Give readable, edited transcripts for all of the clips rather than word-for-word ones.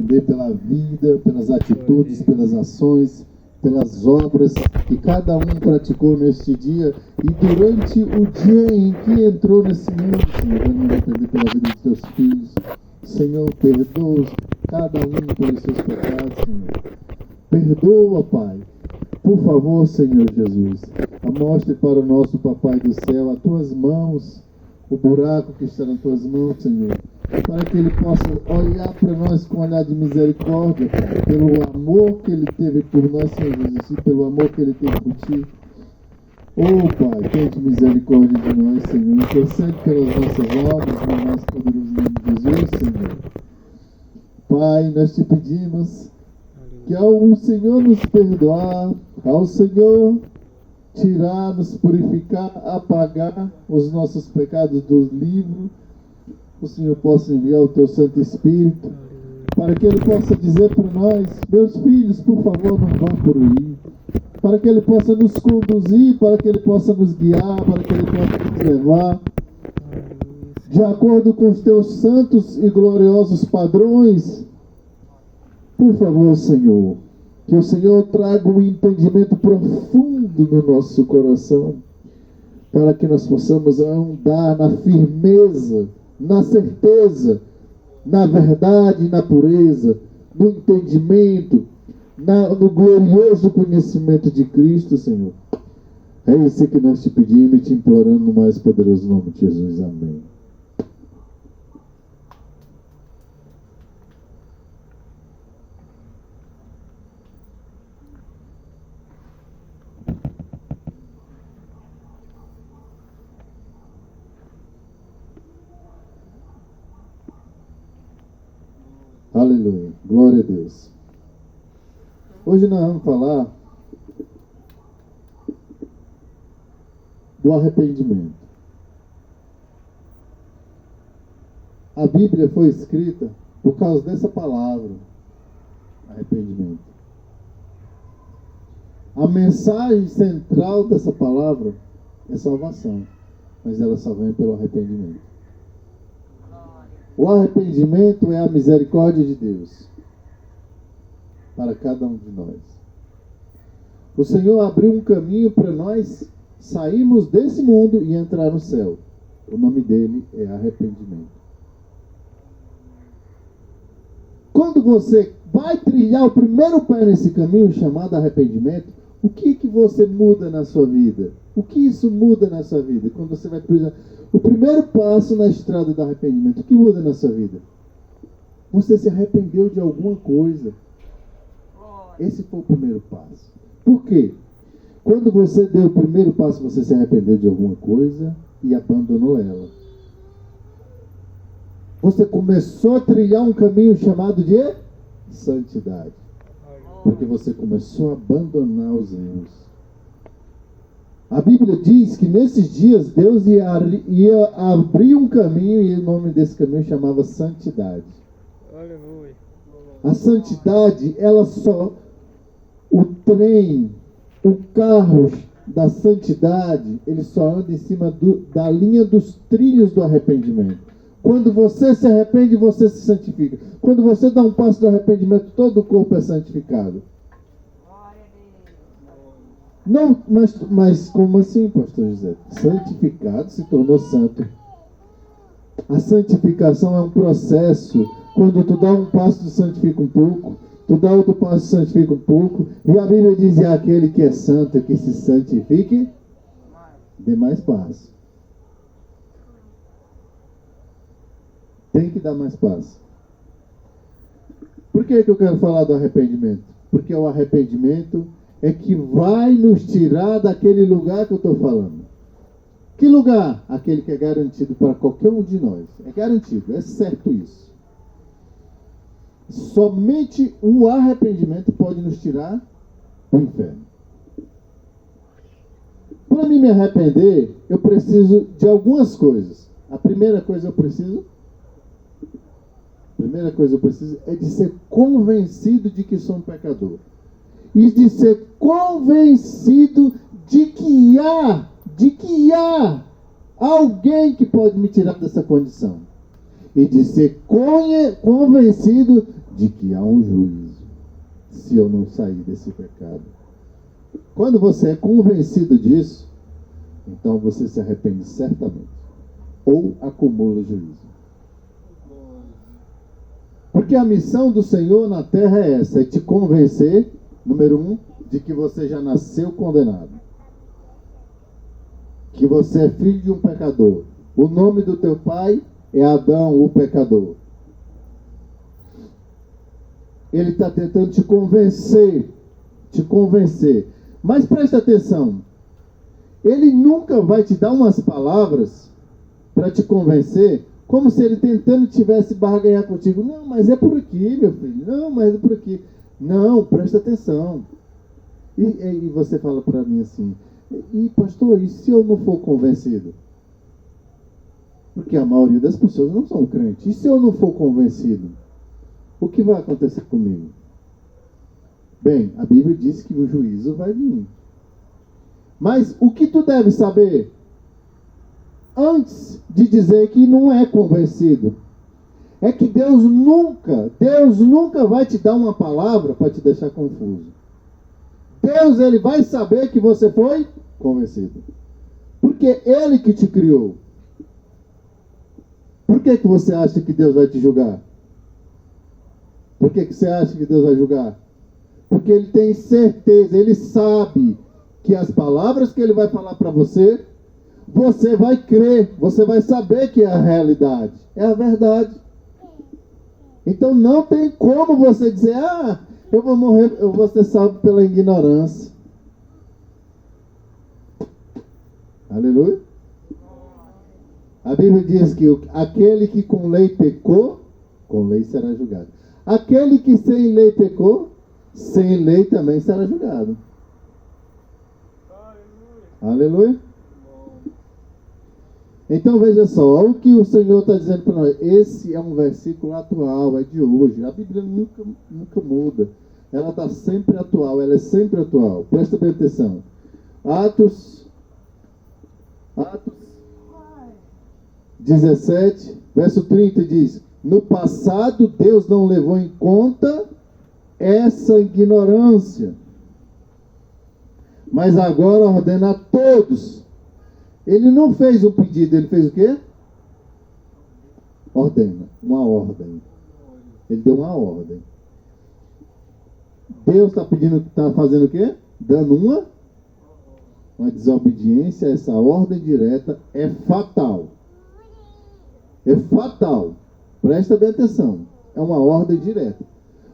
arrepender pela vida, pelas atitudes, pelas ações, pelas obras que cada um praticou neste dia e durante o dia em que entrou nesse mundo, Senhor. Vamos arrepender pela vida dos teus filhos. Senhor, perdoa cada um pelos seus pecados, Senhor. Perdoa, Pai. Por favor, Senhor Jesus, mostre para o nosso Papai do céu as tuas mãos, o buraco que está nas tuas mãos, Senhor, para que Ele possa olhar para nós com um olhar de misericórdia, Pai, pelo amor que Ele teve por nós, Senhor Jesus, e pelo amor que Ele teve por Ti. Pai, tente misericórdia de nós, Senhor, intercede pelas nossas almas, no nosso poderoso nome de Jesus, Senhor. Pai, nós Te pedimos que ao Senhor nos perdoar, ao Senhor tirar, nos purificar, apagar os nossos pecados do livro, o Senhor possa enviar o Teu Santo Espírito, para que Ele possa dizer para nós, meus filhos, por favor, não vão por aí, para que Ele possa nos conduzir, para que Ele possa nos guiar, para que Ele possa nos levar, de acordo com os Teus santos e gloriosos padrões. Por favor, Senhor, que o Senhor traga um entendimento profundo no nosso coração, para que nós possamos andar na firmeza, na certeza, na verdade, na pureza, no entendimento, no glorioso conhecimento de Cristo, Senhor. É isso que nós Te pedimos e Te implorando no mais poderoso nome de Jesus. Amém. Aleluia, glória a Deus. Hoje nós vamos falar do arrependimento. A Bíblia foi escrita por causa dessa palavra, arrependimento. A mensagem central dessa palavra é salvação, mas ela só vem pelo arrependimento. O arrependimento é a misericórdia de Deus para cada um de nós. O Senhor abriu um caminho para nós sairmos desse mundo e entrar no céu. O nome dele é arrependimento. Quando você vai trilhar o primeiro pé nesse caminho chamado arrependimento, o que você muda na sua vida? O que isso muda na sua vida? Quando você vai trilhar o primeiro passo na estrada do arrependimento, o que muda na sua vida? Você se arrependeu de alguma coisa. Esse foi o primeiro passo. Por quê? Quando você deu o primeiro passo, você se arrependeu de alguma coisa e abandonou ela. Você começou a trilhar um caminho chamado de santidade. Porque você começou a abandonar os erros. A Bíblia diz que nesses dias Deus ia abrir um caminho e o nome desse caminho chamava santidade. Aleluia. A santidade, ela só... O trem, o carro da santidade, ele só anda em cima da linha dos trilhos do arrependimento. Quando você se arrepende, você se santifica. Quando você dá um passo do arrependimento, todo o corpo é santificado. Não, mas como assim, pastor José? Santificado se tornou santo. A santificação é um processo. Quando tu dá um passo, tu santifica um pouco. Tu dá outro passo, santifica um pouco. E a Bíblia diz: aquele que é santo, que se santifique, dê mais passo. Tem que dar mais passo. Por que eu quero falar do arrependimento? Porque o arrependimento é que vai nos tirar daquele lugar que eu estou falando. Que lugar? Aquele que é garantido para qualquer um de nós. É garantido, é certo isso. Somente o arrependimento pode nos tirar do inferno. Para mim me arrepender, eu preciso de algumas coisas. A primeira coisa eu preciso é de ser convencido de que sou um pecador. E de ser convencido de que há alguém que pode me tirar dessa condição. E de ser convencido de que há um juízo se eu não sair desse pecado. Quando você é convencido disso, então você se arrepende certamente, ou acumula juízo. Porque a missão do Senhor na terra é essa, é te convencer, número 1, de que você já nasceu condenado. Que você é filho de um pecador. O nome do teu pai é Adão, o pecador. Ele está tentando te convencer. Mas presta atenção. Ele nunca vai te dar umas palavras para te convencer, como se ele tentando tivesse barganhar contigo. Não, mas é por aqui, meu filho. Não, mas é por aqui. Não, presta atenção. E você fala para mim assim, e pastor, e se eu não for convencido? Porque a maioria das pessoas não são crentes. E se eu não for convencido? O que vai acontecer comigo? Bem, a Bíblia diz que o juízo vai vir. Mas o que tu deve saber? Antes de dizer que não é convencido, é que Deus nunca vai te dar uma palavra para te deixar confuso. Deus, ele vai saber que você foi convencido. Porque Ele que te criou. Por que você acha que Deus vai te julgar? Por que você acha que Deus vai julgar? Porque Ele tem certeza, Ele sabe que as palavras que Ele vai falar para você, você vai crer, você vai saber que é a realidade, é a verdade. Então não tem como você dizer, eu vou morrer, eu vou ser salvo pela ignorância. Aleluia. A Bíblia diz que aquele que com lei pecou, com lei será julgado. Aquele que sem lei pecou, sem lei também será julgado. Aleluia. Então veja só, o que o Senhor está dizendo para nós. Esse é um versículo atual, é de hoje. A Bíblia nunca muda. Ela está sempre atual, ela é sempre atual. Presta bem atenção. Atos 17, verso 30 diz: no passado Deus não levou em conta essa ignorância, mas agora ordena a todos. Ele não fez um pedido, ele fez o quê? Ordena, uma ordem. Ele deu uma ordem. Deus está pedindo, está fazendo o quê? Dando uma desobediência. Essa ordem direta é fatal. É fatal. Presta bem atenção. É uma ordem direta.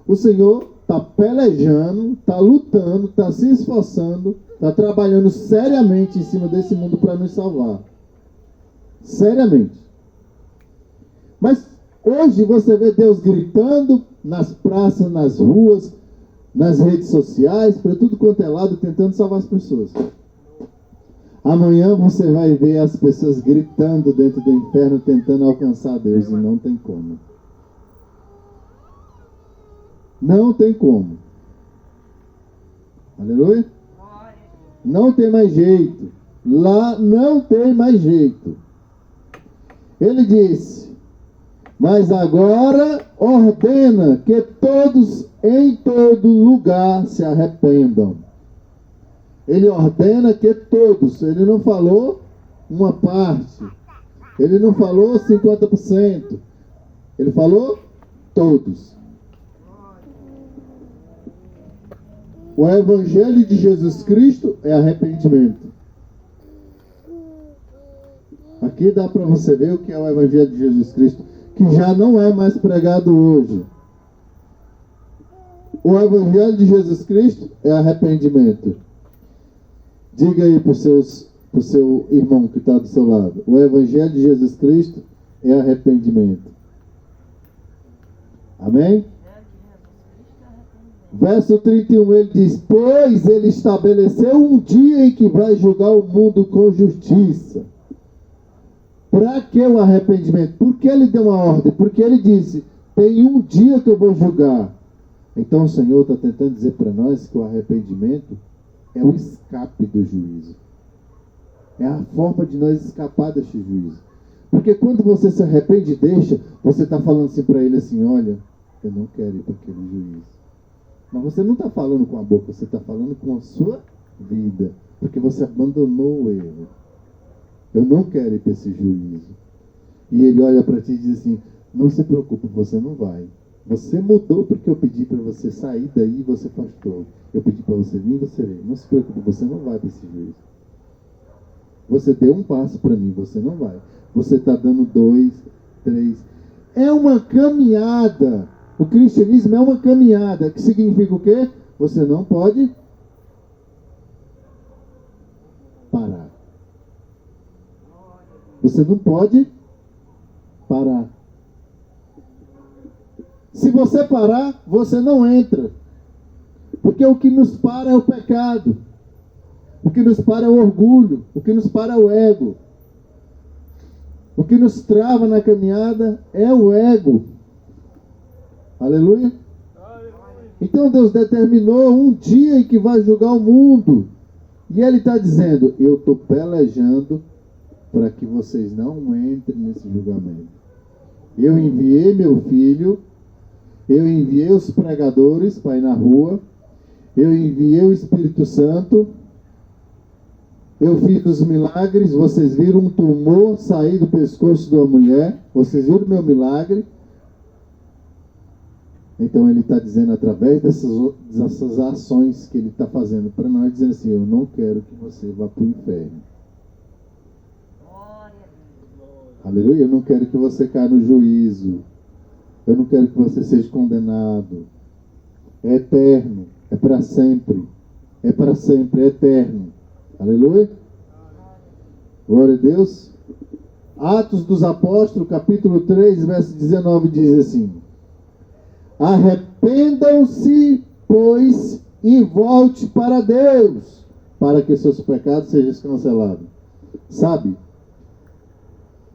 O Senhor está pelejando, está lutando, está se esforçando, está trabalhando seriamente em cima desse mundo para nos salvar. Seriamente. Mas hoje você vê Deus gritando nas praças, nas ruas, nas redes sociais, para tudo quanto é lado, tentando salvar as pessoas. Amanhã você vai ver as pessoas gritando dentro do inferno, tentando alcançar Deus, e não tem como. Não tem como. Aleluia? Não tem mais jeito. Lá não tem mais jeito. Ele disse: mas agora ordena que todos em todo lugar se arrependam. Ele ordena que todos. Ele não falou uma parte. Ele não falou 50%. Ele falou todos. O Evangelho de Jesus Cristo é arrependimento. Aqui dá para você ver o que é o Evangelho de Jesus Cristo, que já não é mais pregado hoje. O Evangelho de Jesus Cristo é arrependimento. Diga aí para o seu irmão que está do seu lado. O Evangelho de Jesus Cristo é arrependimento. Amém? Verso 31, ele diz: pois ele estabeleceu um dia em que vai julgar o mundo com justiça. Para que o arrependimento? Por que ele deu uma ordem? Porque ele disse: tem um dia que eu vou julgar. Então o Senhor está tentando dizer para nós que o arrependimento é o escape do juízo. É a forma de nós escapar deste juízo. Porque quando você se arrepende e deixa, você está falando assim para ele assim: olha, Eu não quero ir para aquele juízo. Mas você não está falando com a boca, você está falando com a sua vida. Porque você abandonou o erro. Eu não quero ir para esse juízo. E ele olha para ti e diz assim, não se preocupe, você não vai. Você mudou porque eu pedi para você sair daí e você afastou. Eu pedi para você vir, você veio. Não se preocupe, você não vai para esse juízo. Você deu um passo para mim, você não vai. Você está dando 2, 3. É uma caminhada. O cristianismo é uma caminhada. Que significa o quê? Você não pode parar. Você não pode parar. Se você parar, você não entra. Porque o que nos para é o pecado. O que nos para é o orgulho. O que nos para é o ego. O que nos trava na caminhada é o ego. Aleluia? Então Deus determinou um dia em que vai julgar o mundo. E Ele está dizendo, eu estou pelejando para que vocês não entrem nesse julgamento. Eu enviei meu filho, eu enviei os pregadores para ir na rua, eu enviei o Espírito Santo, eu fiz os milagres, vocês viram um tumor sair do pescoço de uma mulher, vocês viram o meu milagre. Então ele está dizendo, através dessas ações que ele está fazendo para nós, dizendo assim, eu não quero que você vá para o inferno. Aleluia, eu não quero que você caia no juízo. Eu não quero que você seja condenado. É eterno, é para sempre. É para sempre, é eterno. Aleluia. Glória a Deus. Atos dos Apóstolos, capítulo 3, verso 19, diz assim: arrependam-se, pois, e volte para Deus, para que seus pecados sejam cancelados. Sabe?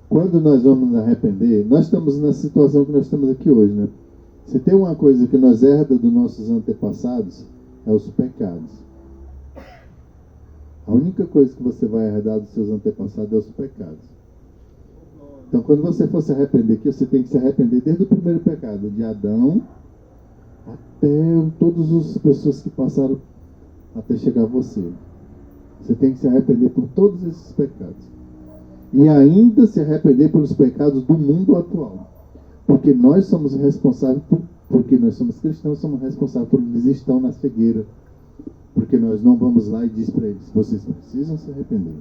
Quando nós vamos nos arrepender, nós estamos na situação que nós estamos aqui hoje, né? Se tem uma coisa que nós herdamos dos nossos antepassados, é os pecados. A única coisa que você vai herdar dos seus antepassados é os pecados. Então, quando você for se arrepender aqui, você tem que se arrepender desde o primeiro pecado, de Adão até todas as pessoas que passaram até chegar a você. Você tem que se arrepender por todos esses pecados. E ainda se arrepender pelos pecados do mundo atual. Porque nós somos responsáveis, porque nós somos cristãos, somos responsáveis por eles estão na cegueira. Porque nós não vamos lá e diz para eles, vocês precisam se arrepender.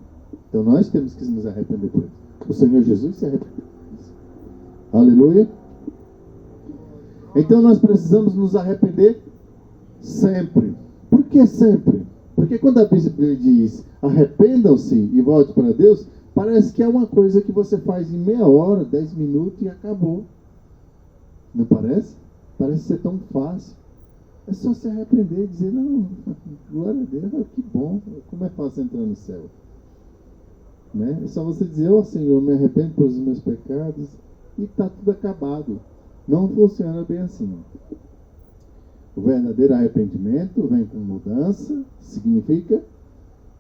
Então nós temos que nos arrepender por eles. O Senhor Jesus se arrependeu por eles. Aleluia. Então nós precisamos nos arrepender sempre. Por que sempre? Porque quando a Bíblia diz arrependam-se e volte para Deus, parece que é uma coisa que você faz em meia hora, 10 minutos e acabou. Não parece? Parece ser tão fácil. É só se arrepender e dizer, não, glória a Deus, que bom, como é fácil entrar no céu. Né? É só você dizer, ó Senhor, me arrependo pelos meus pecados e está tudo acabado. Não funciona bem assim. O verdadeiro arrependimento vem com mudança, significa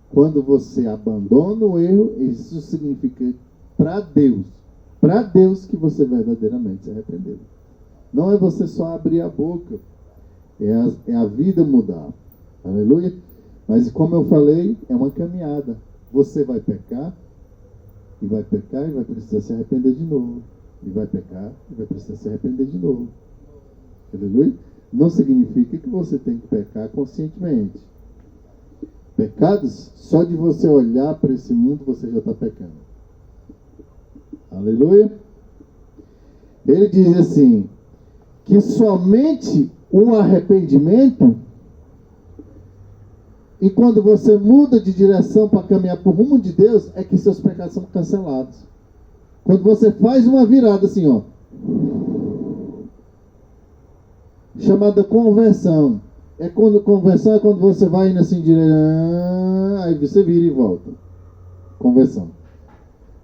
quando você abandona o erro, isso significa para Deus que você verdadeiramente se arrependeu. Não é você só abrir a boca, é a vida mudar. Aleluia. Mas como eu falei, é uma caminhada. Você vai pecar, e vai precisar se arrepender de novo. E vai pecar, e vai precisar se arrepender de novo. Aleluia. Não significa que você tem que pecar conscientemente. Pecados, só de você olhar para esse mundo, você já está pecando. Aleluia. Ele diz assim, que somente o arrependimento, e quando você muda de direção para caminhar para o rumo de Deus, é que seus pecados são cancelados. Quando você faz uma virada assim, ó, chamada conversão. Conversão é quando você vai indo assim, aí você vira e volta. Conversão.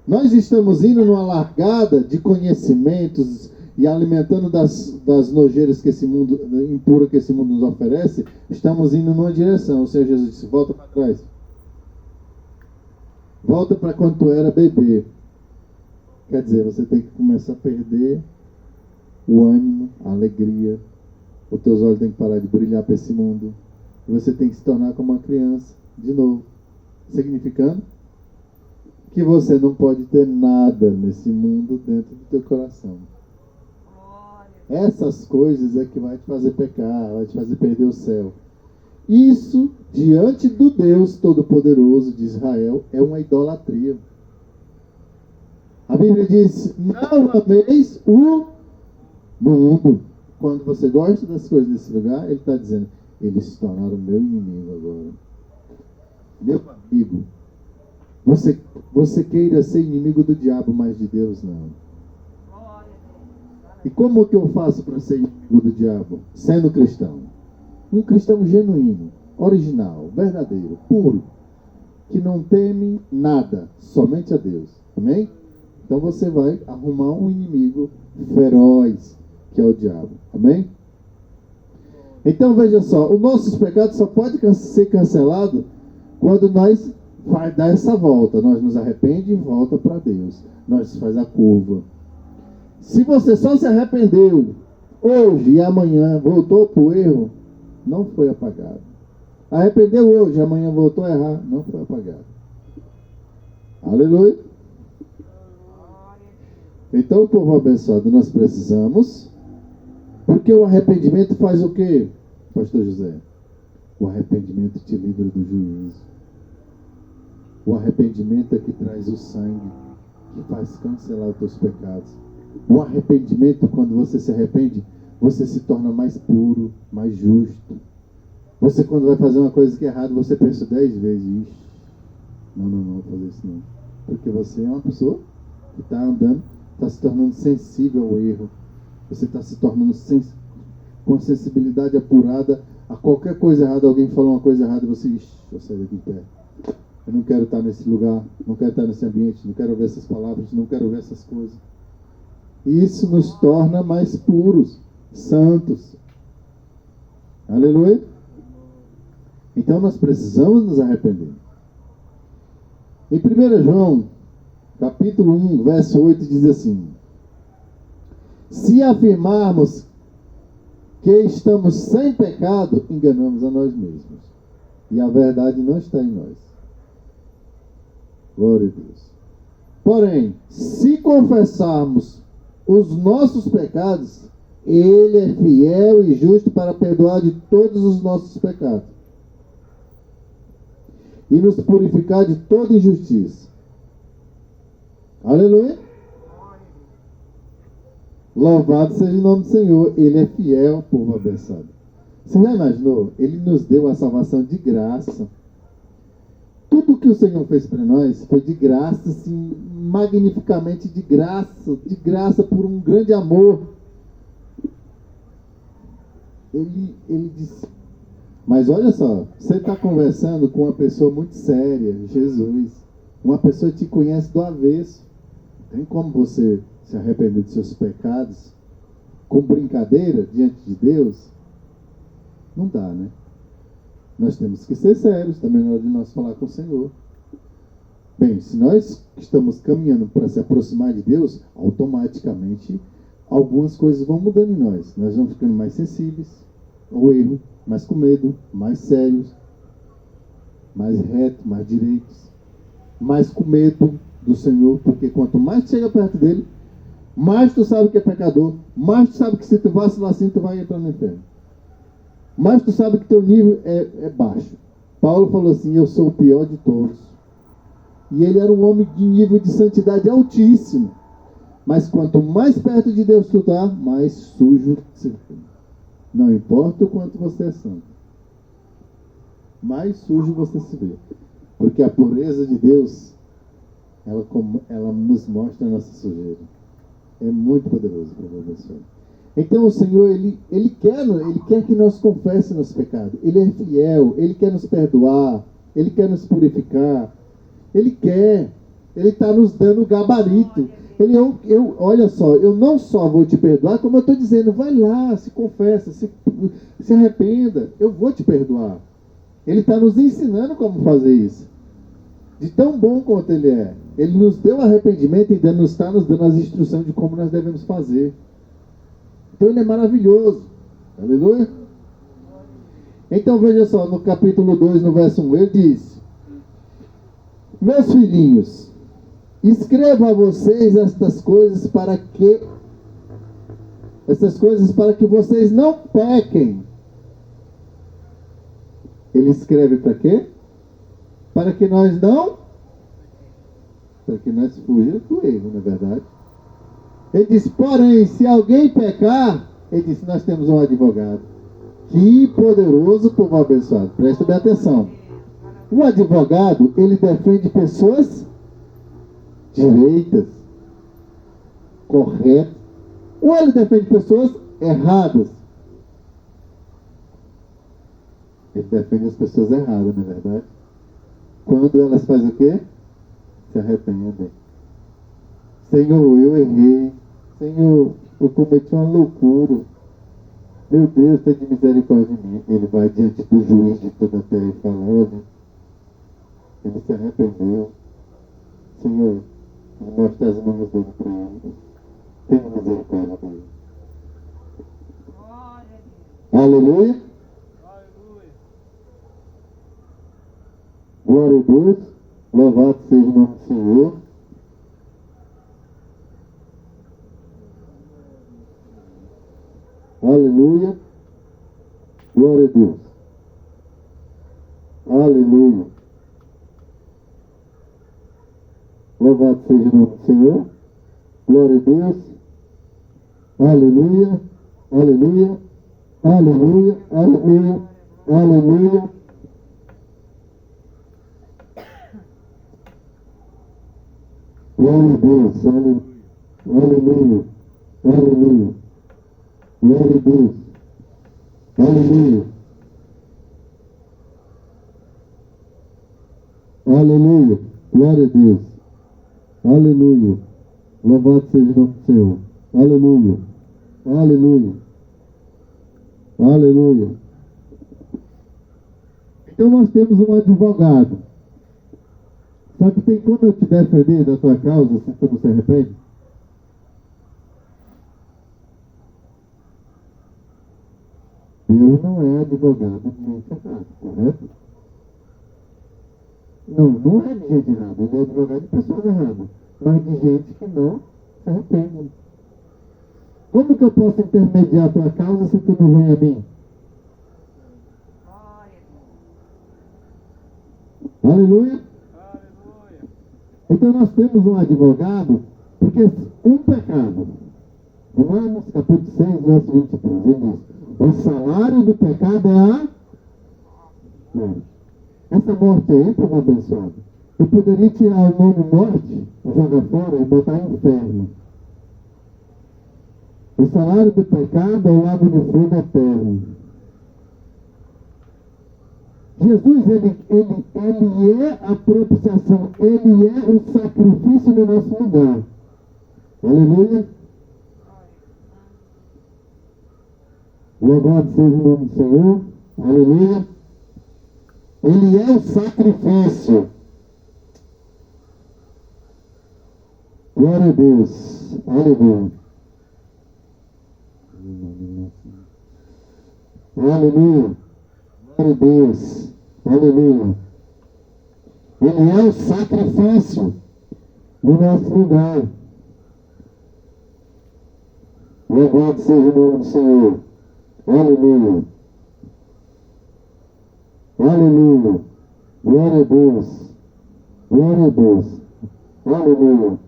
Nós estamos indo numa largada de conhecimentos e alimentando das nojeiras que esse mundo, impura que esse mundo nos oferece, estamos indo numa direção. O Senhor Jesus disse, volta para trás. Volta para quando tu era bebê. Quer dizer, você tem que começar a perder o ânimo, a alegria. Os teus olhos têm que parar de brilhar para esse mundo. E você tem que se tornar como uma criança, de novo. Significando que você não pode ter nada nesse mundo dentro do teu coração. Essas coisas é que vai te fazer pecar, vai te fazer perder o céu. Isso, diante do Deus Todo-Poderoso de Israel, é uma idolatria. A Bíblia diz, não ameis o mundo. Quando você gosta das coisas desse lugar, ele está dizendo, eles se tornaram meu inimigo agora. Meu amigo. Você queira ser inimigo do diabo, mas de Deus não. E como que eu faço para ser inimigo do diabo? Sendo cristão. Um cristão genuíno, original, verdadeiro, puro. Que não teme nada, somente a Deus. Amém? Então você vai arrumar um inimigo feroz, que é o diabo. Amém? Então veja só, os nossos pecados só podem ser cancelados quando nós vai dar essa volta. Nós nos arrependemos e volta para Deus. Nós faz a curva. Se você só se arrependeu hoje e amanhã voltou para o erro, não foi apagado. Arrependeu hoje e amanhã voltou a errar, não foi apagado. Aleluia. Então, povo abençoado, nós precisamos, porque o arrependimento faz o quê, pastor José? O arrependimento te livra do juízo. O arrependimento é que traz o sangue, que faz cancelar os teus pecados. O arrependimento, quando você se arrepende, você se torna mais puro, mais justo. Você, quando vai fazer uma coisa que é errada, você pensa 10 vezes, ixi, não vou fazer isso não. Porque você é uma pessoa que está andando, está se tornando sensível ao erro. Você está se tornando com sensibilidade apurada a qualquer coisa errada. Alguém falou uma coisa errada e você, ixi, eu saio daqui de pé. Eu não quero estar nesse lugar, não quero estar nesse ambiente, não quero ouvir essas palavras, não quero ouvir essas coisas. Isso nos torna mais puros, santos. Aleluia. Então nós precisamos nos arrepender. Em 1 João, capítulo 1, verso 8, diz assim: se afirmarmos que estamos sem pecado, enganamos a nós mesmos. E a verdade não está em nós. Glória a Deus. Porém, se confessarmos os nossos pecados, Ele é fiel e justo para perdoar de todos os nossos pecados e nos purificar de toda injustiça. Aleluia. Louvado seja o nome do Senhor. Ele é fiel, povo abençoado. Você já imaginou? Ele nos deu a salvação de graça. Tudo que o Senhor fez para nós foi de graça, assim, magnificamente de graça por um grande amor. Ele disse, mas olha só, você está conversando com uma pessoa muito séria, Jesus, uma pessoa que te conhece do avesso. Tem como você se arrepender dos seus pecados com brincadeira diante de Deus? Não dá, né? Nós temos que ser sérios também na hora de nós falar com o Senhor. Bem, se nós estamos caminhando para se aproximar de Deus, automaticamente algumas coisas vão mudando em nós. Nós vamos ficando mais sensíveis ao erro, mais com medo, mais sérios, mais retos, mais direitos, mais com medo do Senhor, porque quanto mais tu chega perto dele, mais tu sabe que é pecador, mais tu sabe que se tu vacilar assim, tu vai entrar no inferno. Mas tu sabe que teu nível é baixo. Paulo falou assim, eu sou o pior de todos. E ele era um homem de nível de santidade altíssimo. Mas quanto mais perto de Deus tu está, mais sujo você fica. Não importa o quanto você é santo. Mais sujo você se vê. Porque a pureza de Deus, ela nos mostra a nossa sujeira. É muito poderoso para você. Então o Senhor, Ele quer que nós confessemos nosso pecado. Ele é fiel, Ele quer nos perdoar, Ele quer nos purificar. Ele está nos dando gabarito. Olha só, eu não só vou te perdoar, como eu estou dizendo, vai lá, se confessa, se arrependa, eu vou te perdoar. Ele está nos ensinando como fazer isso. De tão bom quanto Ele é. Ele nos deu arrependimento e ainda está nos dando as instruções de como nós devemos fazer. Então ele é maravilhoso. Aleluia. Então veja só, no capítulo 2, no verso 1, ele diz: meus filhinhos, escrevo a vocês estas coisas para que vocês não pequem. Ele escreve para quê? Para que nós fujamos do erro, não é verdade? Ele diz, porém, se alguém pecar, ele disse, nós temos um advogado. Que poderoso, povo abençoado. Presta bem atenção. O advogado, ele defende pessoas direitas, corretas, ou ele defende pessoas erradas. Ele defende as pessoas erradas, não é verdade? Quando elas fazem o quê? Se arrependem. Senhor, eu errei. Senhor, eu cometi uma loucura. Meu Deus, tem de misericórdia de mim. Ele vai diante do juiz de toda a terra e fala, olha, ele se arrependeu. Senhor, mostra as mãos dele para ele. Tenha misericórdia dele. Aleluia. Glória a Deus. Louvado seja o nome do Senhor. Aleluia. Glória a Deus. Aleluia. Louvado seja o nome do Senhor. Glória a Deus. Aleluia. Aleluia. Aleluia. Aleluia. Aleluia. Glória a Deus. Aleluia. Aleluia. Aleluia. Glória a Deus. Aleluia. Aleluia. Glória a Deus. Aleluia. Louvado seja o nome do Senhor. Aleluia. Aleluia. Aleluia. Então nós temos um advogado. Só que tem como eu te defender da tua causa se tu não se arrepende? Deus não é advogado de gente errada, correto? Não é de gente errada, ele é advogado de pessoas erradas, mas de gente que não se arrepende. Como que eu posso intermediar a tua causa se tu não vem a mim? Aleluia? Então nós temos um advogado, porque um pecado, Romanos capítulo 6, verso 23, ele diz, o salário do pecado é a morte. Essa morte aí, povo abençoado, eu poderia tirar o nome morte, jogar fora e botar inferno. O salário do pecado é o lago de fogo eterno. Jesus, ele é a propiciação, ele é o sacrifício no nosso lugar. Aleluia. Louvado seja o nome do Senhor. Aleluia. Ele é o sacrifício. Glória a Deus. Aleluia. Aleluia. Glória a Deus. Aleluia. Ele é o sacrifício no nosso lugar. Louvado seja o nome do Senhor. Aleluia. Aleluia. Glória a Deus. Glória a Deus. Aleluia.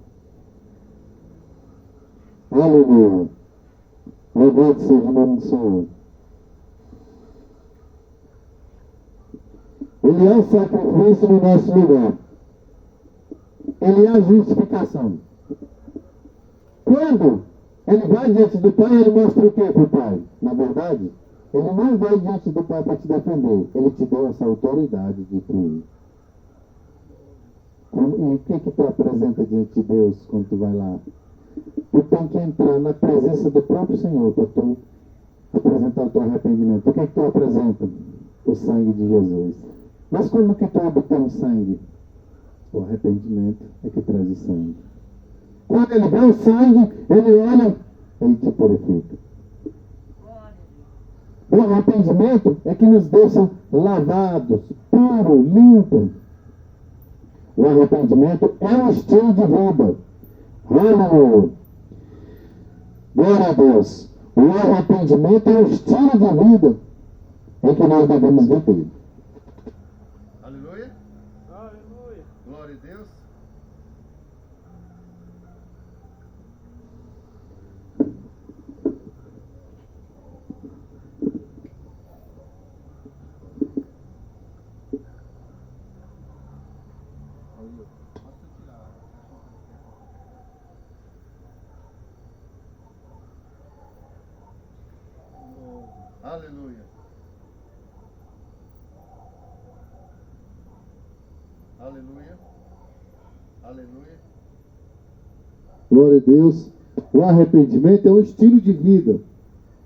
Aleluia. Louvado seja o nome do Senhor. Ele é o sacrifício no nosso lugar. Ele é a justificação. Quando ele vai diante do Pai, ele mostra o que para o Pai? Na verdade, ele não vai diante do Pai para te defender. Ele te deu essa autoridade de tu. E o que tu apresenta diante de Deus quando tu vai lá? Tu tem que entrar na presença do próprio Senhor para tu apresentar o teu arrependimento. O que tu apresenta? O sangue de Jesus. Mas como que tu obtém o sangue? O arrependimento é que traz o sangue. Quando ele vê o sangue, ele olha, ele te purifica. O arrependimento é que nos deixa lavados, puro, limpo. O arrependimento é um estilo de vida. Aleluia. Glória a Deus. O arrependimento é um estilo de vida em que nós devemos viver. Aleluia. Aleluia. Glória a Deus. Aleluia. Aleluia. Aleluia. Glória a Deus. O arrependimento é um estilo de vida.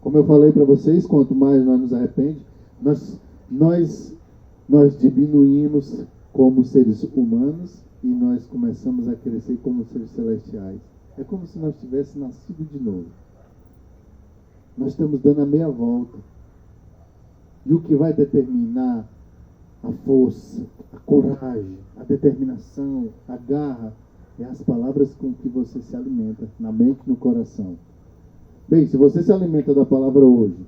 Como eu falei para vocês, quanto mais nós nos arrependemos, nós diminuímos como seres humanos e nós começamos a crescer como seres celestiais. É como se nós tivéssemos nascido de novo. Nós estamos dando a meia volta. E o que vai determinar a força, a coragem, a determinação, a garra, é as palavras com que você se alimenta, na mente e no coração. Bem, se você se alimenta da palavra hoje,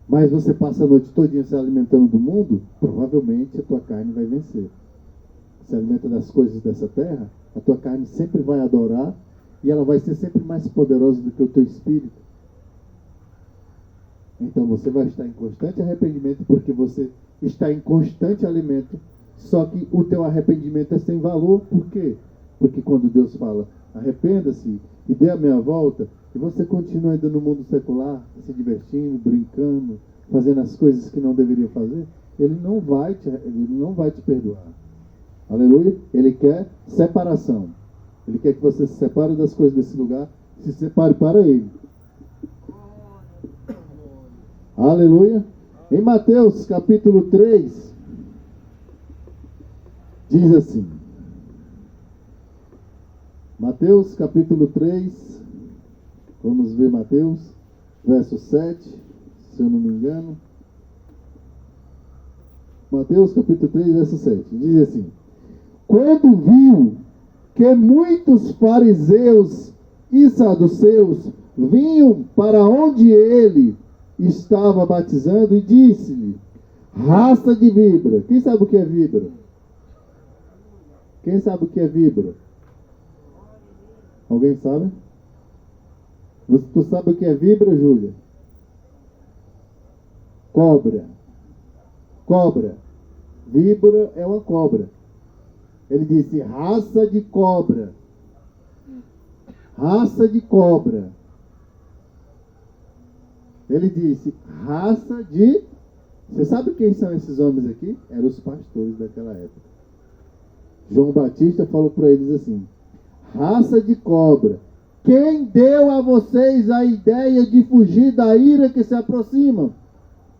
mas você passa a noite todinha se alimentando do mundo, provavelmente a tua carne vai vencer. Se alimenta das coisas dessa terra, a tua carne sempre vai adorar e ela vai ser sempre mais poderosa do que o teu espírito. Então você vai estar em constante arrependimento porque você está em constante alimento. Só que o teu arrependimento é sem valor. Por quê? Porque quando Deus fala, arrependa-se e dê a meia volta, e você continua ainda no mundo secular, se divertindo, brincando, fazendo as coisas que não deveria fazer, Ele não vai te perdoar. Aleluia? Ele quer separação. Ele quer que você se separe das coisas desse lugar, se separe para Ele. Aleluia. Em Mateus capítulo 3, diz assim. Mateus capítulo 3, vamos ver Mateus, verso 7, se eu não me engano. Mateus capítulo 3, verso 7, diz assim: quando viu que muitos fariseus e saduceus vinham para onde ele estava batizando, e disse-lhe: raça de víbora. Quem sabe o que é víbora? Quem sabe o que é víbora? Alguém sabe? Tu sabe o que é víbora, Júlia? Cobra. Cobra. Víbora é uma cobra. Ele disse: raça de cobra. Raça de cobra. Ele disse: raça de... Você sabe quem são esses homens aqui? Eram os pastores daquela época. João Batista falou para eles assim: raça de cobra, quem deu a vocês a ideia de fugir da ira que se aproxima?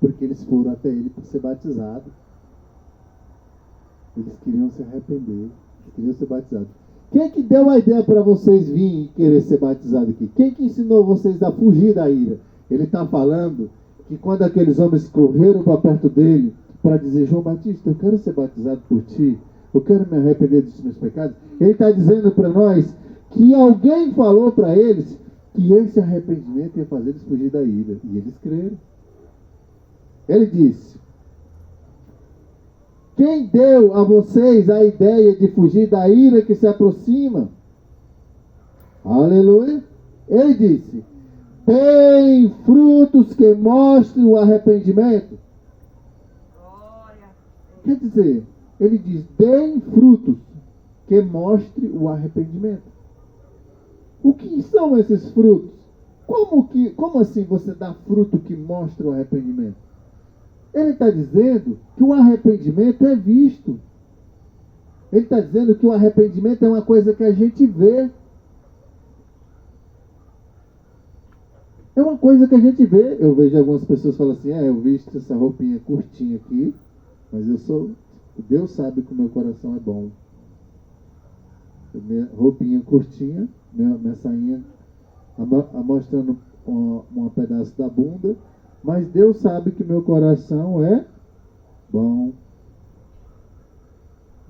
Porque eles foram até ele para ser batizados. Eles queriam se arrepender, eles queriam ser batizados. Quem que deu a ideia para vocês virem e querer ser batizados aqui? Quem que ensinou vocês a fugir da ira? Ele está falando que quando aqueles homens correram para perto dele para dizer: João Batista, eu quero ser batizado por ti, eu quero me arrepender dos meus pecados. Ele está dizendo para nós que alguém falou para eles que esse arrependimento ia fazer eles fugir da ira. E eles creram. Ele disse: quem deu a vocês a ideia de fugir da ira que se aproxima? Aleluia. Ele disse: tem frutos que mostrem o arrependimento. Quer dizer, ele diz: deem frutos que mostrem o arrependimento. O que são esses frutos? Como assim você dá fruto que mostra o arrependimento? Ele está dizendo que o arrependimento é visto. Ele está dizendo que o arrependimento é uma coisa que a gente vê. É uma coisa que a gente vê. Eu vejo algumas pessoas falando assim: eu visto essa roupinha curtinha aqui, mas Deus sabe que o meu coração é bom. Minha roupinha curtinha, minha sainha mostrando um pedaço da bunda, Mas Deus sabe que meu coração é bom.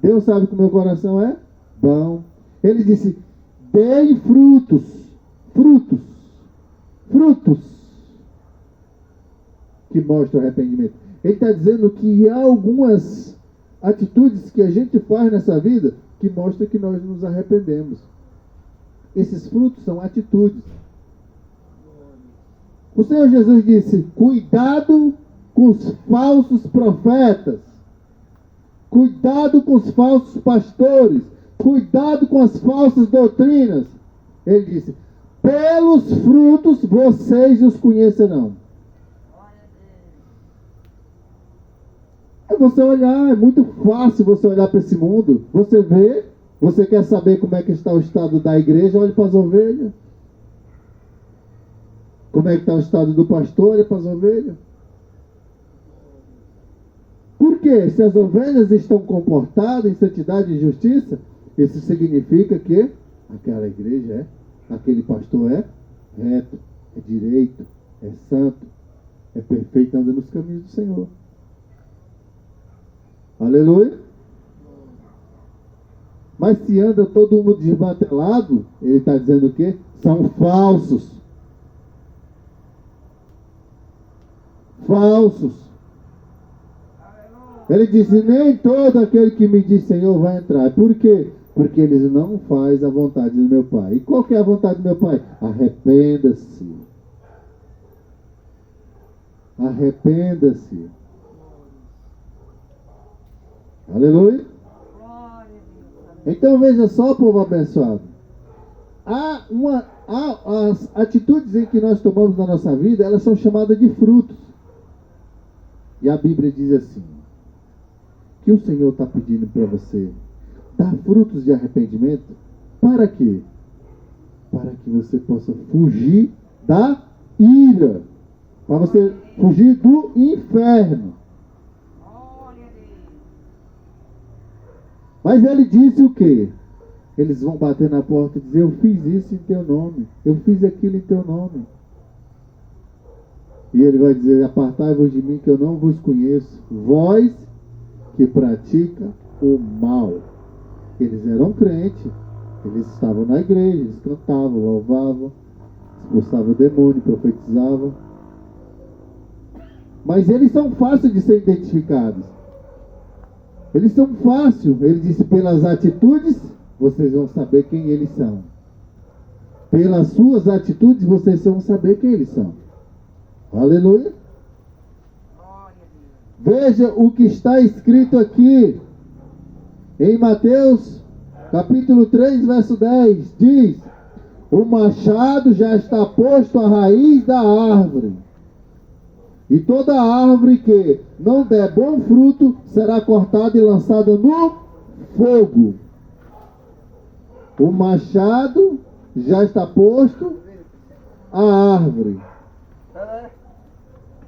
Deus sabe que meu coração é bom. Ele disse, dei frutos. Que mostram arrependimento. Ele está dizendo que há algumas atitudes que a gente faz nessa vida que mostram que nós nos arrependemos. Esses frutos são atitudes. O Senhor Jesus disse, cuidado com os falsos profetas. Cuidado com os falsos pastores. Cuidado com as falsas doutrinas. Ele disse, pelos frutos vocês os conhecerão. É você olhar, é muito fácil você olhar para esse mundo. Você vê, você quer saber como é que está o estado da igreja, olha para as ovelhas. Como é que está o estado do pastor, olha para as ovelhas. Por quê? Se as ovelhas estão comportadas em santidade e justiça, isso significa que aquela igreja aquele pastor é reto, é direito, é santo, é perfeito, anda nos caminhos do Senhor. Aleluia. Mas se anda todo mundo desbatelado, ele está dizendo o quê? São falsos. Falsos. Ele disse, nem todo aquele que me diz Senhor vai entrar. Por quê? Porque eles não fazem a vontade do meu Pai. E qual que é a vontade do meu Pai? Arrependa-se. Arrependa-se. Aleluia. Então veja só, povo abençoado. As atitudes em que nós tomamos na nossa vida, elas são chamadas de frutos. E a Bíblia diz assim, que o Senhor está pedindo para você dar frutos de arrependimento. Para quê? Para que você possa fugir da ira. Para você fugir do inferno. Mas ele disse o quê? Eles vão bater na porta e dizer, eu fiz isso em teu nome. Eu fiz aquilo em teu nome. E ele vai dizer, apartai-vos de mim que eu não vos conheço. Vós que pratica o mal. Eles eram crentes. Eles estavam na igreja, eles cantavam, louvavam, expulsavam o demônio, profetizavam. Mas eles são fáceis de ser identificados. Eles são fáceis. Ele disse, pelas atitudes, vocês vão saber quem eles são. Pelas suas atitudes, vocês vão saber quem eles são. Aleluia. Veja o que está escrito aqui. Em Mateus, capítulo 3, verso 10. Diz, o machado já está posto à raiz da árvore. E toda árvore que não der bom fruto será cortada e lançada no fogo. O machado já está posto à árvore.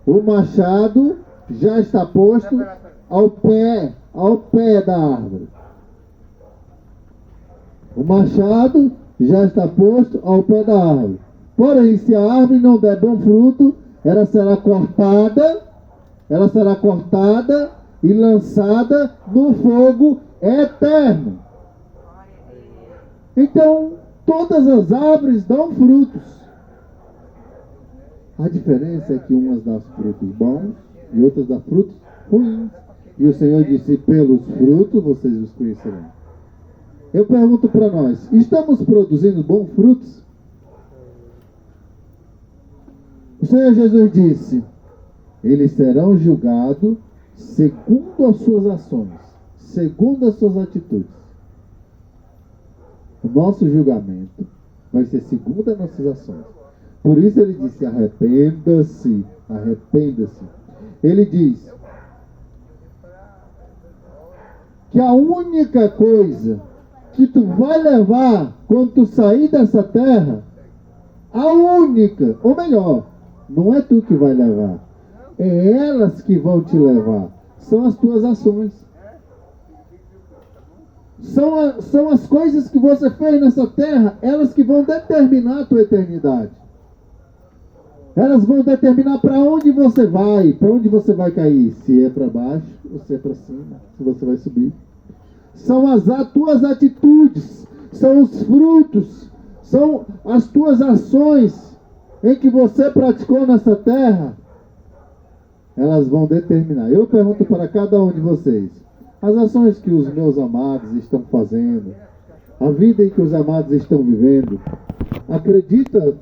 O machado já está posto ao pé da árvore. O machado já está posto ao pé da árvore. Porém, se a árvore não der bom fruto, ela será cortada e lançada no fogo eterno. Então, todas as árvores dão frutos. A diferença é que umas dão frutos bons e outras dão frutos ruins. E o Senhor disse, pelos frutos vocês os conhecerão. Eu pergunto para nós, estamos produzindo bons frutos? O Senhor Jesus disse, eles serão julgados segundo as suas ações, segundo as suas atitudes. O nosso julgamento vai ser segundo as nossas ações. Por isso ele disse, arrependa-se, arrependa-se. Ele diz que a única coisa que tu vai levar quando tu sair dessa terra, a única, ou melhor, não é tu que vai levar, é elas que vão te levar, são as tuas ações. São as coisas que você fez nessa terra, elas que vão determinar a tua eternidade. Elas vão determinar para onde você vai cair. Se é para baixo ou se é para cima, se você vai subir. São as tuas atitudes, são os frutos, são as tuas ações em que você praticou nessa terra. Elas vão determinar. Eu pergunto para cada um de vocês: as ações que os meus amados estão fazendo, a vida em que os amados estão vivendo, acreditamos